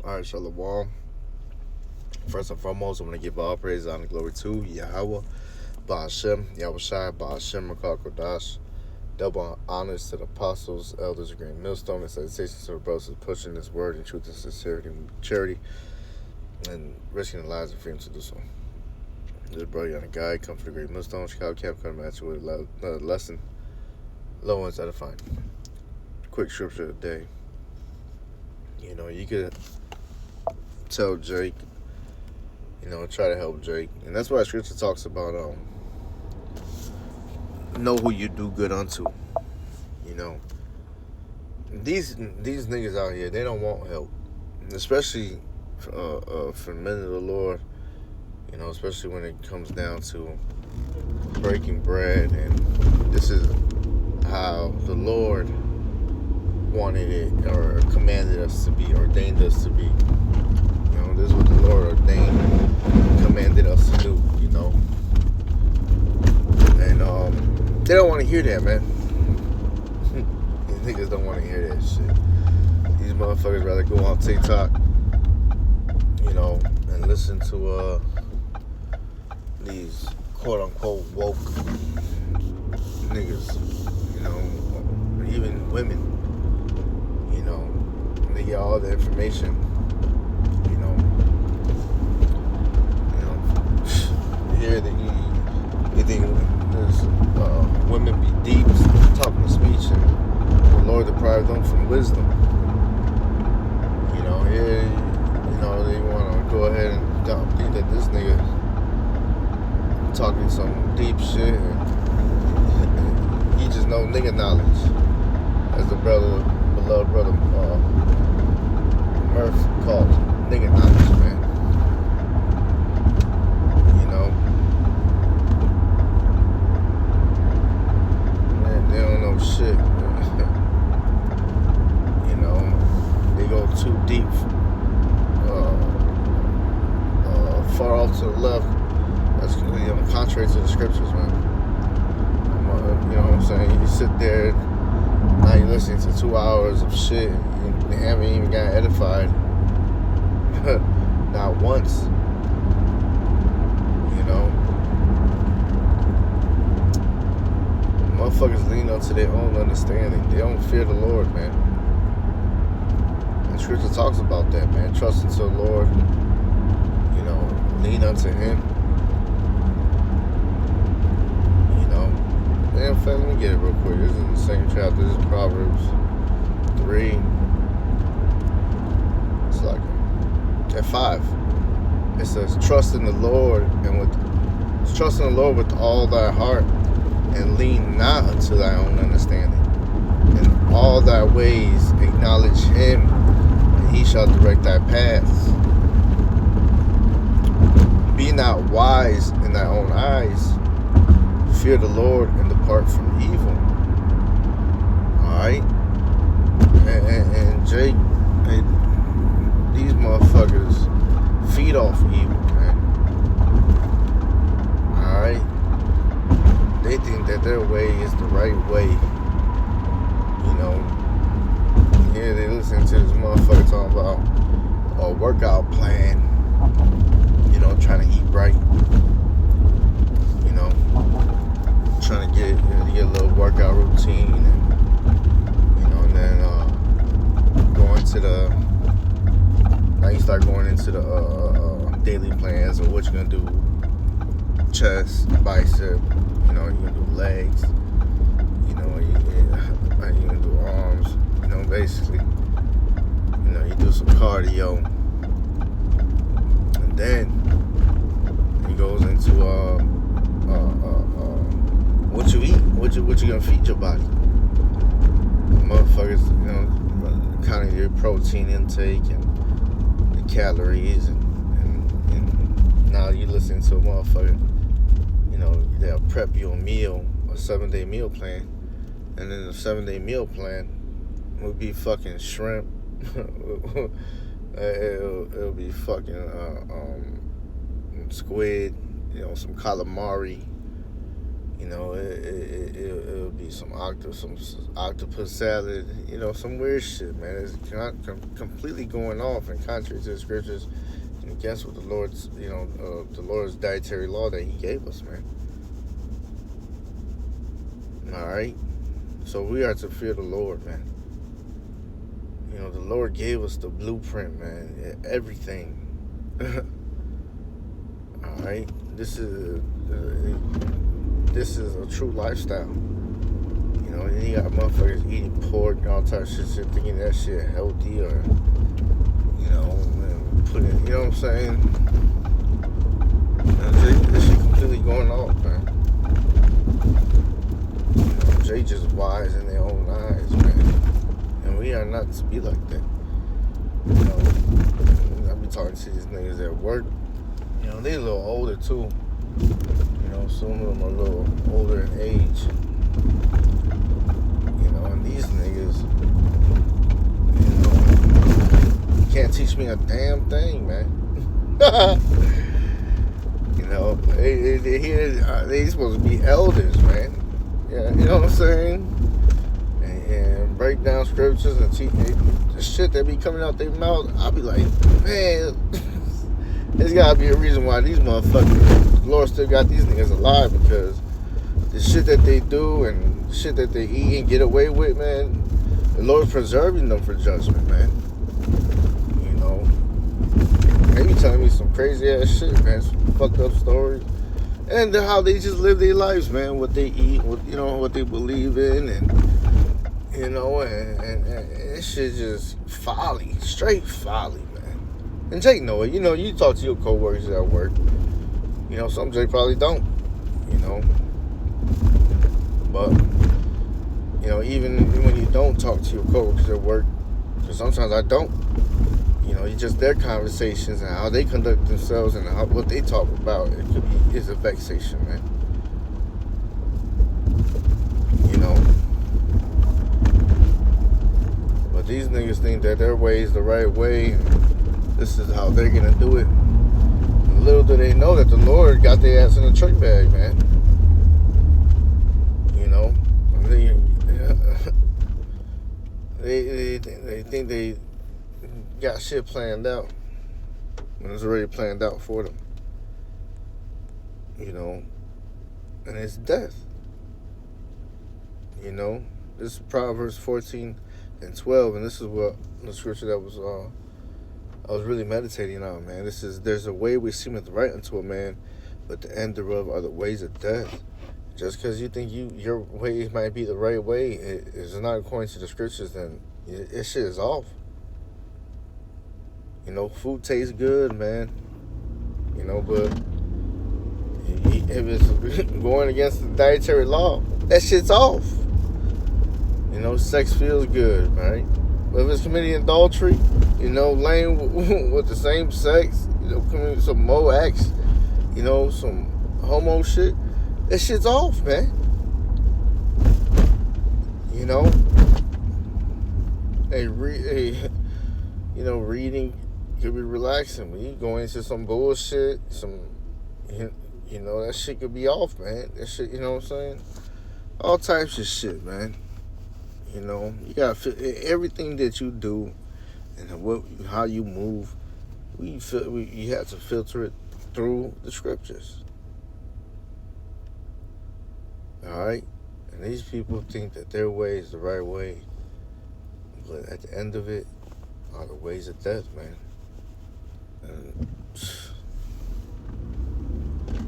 All right, Shalom. First and foremost, I want to give all praise, honor, and glory to Yahweh, Ba'ashem, Yahushai, Ba'ashem, Makar Kodash. Double honors to the apostles, elders of Green Millstone, and salutations to the brothers pushing this word in truth and sincerity and charity, and risking their lives and freedom to do so. This brother on a guide, come from the Great Millstone, Chicago Camp, coming at you with another lesson. Low ones edifying. Quick scripture of the day. You could tell Jake, try to help Jake. And that's why scripture talks about know who you do good unto. These niggas out here, they don't want help. Especially for the men of the Lord, especially when it comes down to breaking bread. And this is how the Lord wanted it or commanded us to be, ordained us to be. This is what the Lord ordained, commanded us to do, And they don't want to hear that, man. These niggas don't want to hear that shit. These motherfuckers rather go on TikTok, and listen to these quote-unquote woke niggas, even women, they get all the information, here that you think there's women be deep talking to speech and the Lord deprived them from wisdom. Here, they want to go ahead and think that this nigga talking some deep shit and he just know nigga knowledge, as the beloved brother Murph called nigga knowledge, man. They don't know shit. They go too deep, far off to the left. That's contrary to the scriptures, man. You know what I'm saying? You sit there, now you're listening to 2 hours of shit, and you haven't even got edified. Not once. Motherfuckers lean onto their own understanding. They don't fear the Lord, man. And scripture talks about that, man. Trust into the Lord. Lean unto Him. Damn, fam, let me get it real quick. This is the same chapter. This is Proverbs 3. It's like at 5. It says, trust in the Lord with all thy heart, and lean not unto thy own understanding. In all thy ways acknowledge Him, and He shall direct thy paths. Be not wise in thy own eyes. Fear the Lord and depart from evil. Alright? And Jake, these motherfuckers feed off evil, man. Alright? They think that their way is the right way. Here they listen to this motherfucker talking about a workout plan. Trying to eat right. Trying to get a little workout routine, and then going to now you start going into the daily plans of what you're gonna do: chest, bicep. You're gonna do legs. You're gonna do arms. Basically, you do some cardio, and then he goes into what you eat, what you gonna feed your body. Motherfuckers, kind of your protein intake and the calories, and now you listen to a motherfucker, they'll prep you a meal, a 7-day meal plan, and then the 7-day meal plan would be fucking shrimp. It'll be fucking squid, some calamari, You know, it'll be some octopus salad. You know, some weird shit, man. It's completely going off and contrary to the scriptures and against what the Lord's, the Lord's dietary law that He gave us, man. All right. So we are to fear the Lord, man. You know, the Lord gave us the blueprint, man. Everything. All right. This is a true lifestyle. You know, and you got motherfuckers eating pork and all types of shit, thinking that shit healthy or, putting, you know what I'm saying? This shit completely going off, man. They just wise in their own eyes, man. And we are not to be like that. You know, I be talking to these niggas at work. You know, they a little older too. You know, some of them are a little older in age. You know, and these niggas, you can't teach me a damn thing, man. You know, they supposed to be elders, man. Yeah, you know what I'm saying? And break down scriptures and the shit that be coming out their mouth. I'll be like, man, there's gotta be a reason why these motherfuckers, the Lord still got these niggas alive, because the shit that they do and the shit that they eat and get away with, man, the Lord's preserving them for judgment, man. You know, they be telling me some crazy ass shit, man, some fucked up stories. And how they just live their lives, man. What they eat, what they believe in, and it's shit just folly, straight folly, man. And Jake know it. You know, you talk to your coworkers at work. You know, some Jake probably don't. You know, but even when you don't talk to your coworkers at work, because sometimes I don't. You know, it's just their conversations and how they conduct themselves and what they talk about. Is a vexation, man. You know, but these niggas think that their way is the right way, and this is how they're gonna do it. And little do they know that the Lord got their ass in a trick bag, man. You know, they think they got shit planned out when it's already planned out for them. You know, and it's death. You know, this is Proverbs 14:12, and this is what the scripture that I was really meditating on, man. There's a way which seemeth right unto a man, but the end thereof are the ways of death. Just because you think your way might be the right way, it is not according to the scriptures, then this shit is off. You know, food tastes good, man. You know, but if it's going against the dietary law, that shit's off. You know, sex feels good, right? But if it's committing adultery, you know, laying with the same sex, you know, committing some mo acts, you know, some homo shit, that shit's off, man. You know, reading could be relaxing. When you go into some bullshit, you know, that shit could be off, man. That shit, you know what I'm saying? All types of shit, man. You know, you gotta everything that you do and how you move. You have to filter it through the scriptures. All right, and these people think that their way is the right way, but at the end of it are the ways of death, man. And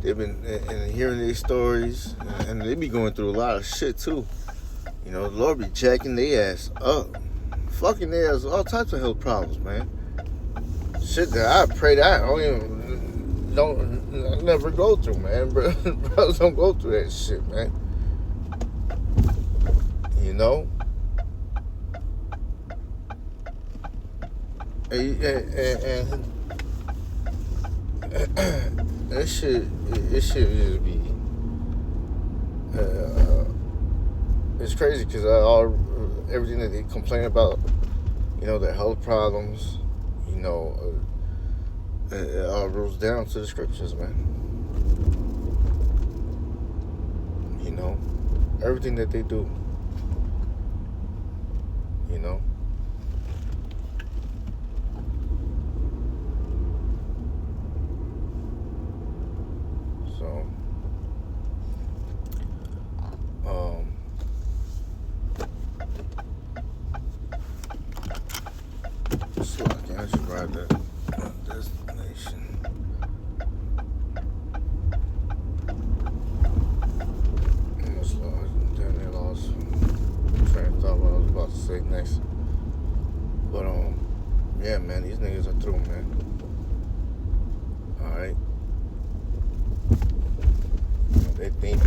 they've been and hearing these stories, and they be going through a lot of shit too. You know, the Lord be jacking their ass up, fucking their ass, all types of health problems, man. Shit that I pray that I never go through, man. Brothers don't go through that shit, man. You know, and this shit just be. It's crazy because everything that they complain about, you know, their health problems, you know, it all rolls down to the scriptures, man. You know, everything that they do. You know. So, so I should ride that destination. Almost lost. Damn near lost train of thought what I was about to say next. But yeah, man, these niggas are through, man. All right. They think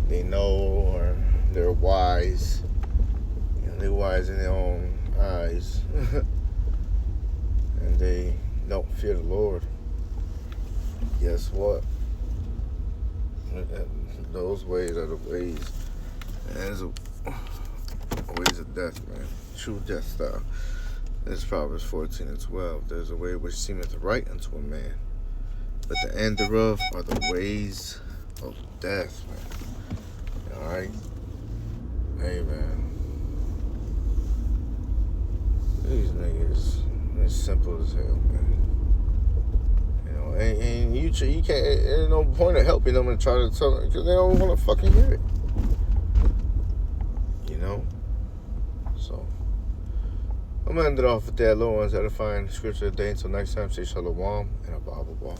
they know or they're wise. You know, they're wise in their own eyes. And they don't fear the Lord. Guess what? Those ways are the ways. And there's ways of death, man. True death style. This Proverbs 14:12. There's a way which seemeth right unto a man, but the end thereof are the ways of death, man. Alright? Hey, man. These niggas, it's simple as hell, man. You know, and you can't, there's no point of helping them and try to tell them, because they don't want to fucking hear it. You know? So, I'm going to end it off with that. Little ones, edifying scripture today. Until next time, say shalom and a Bible ball.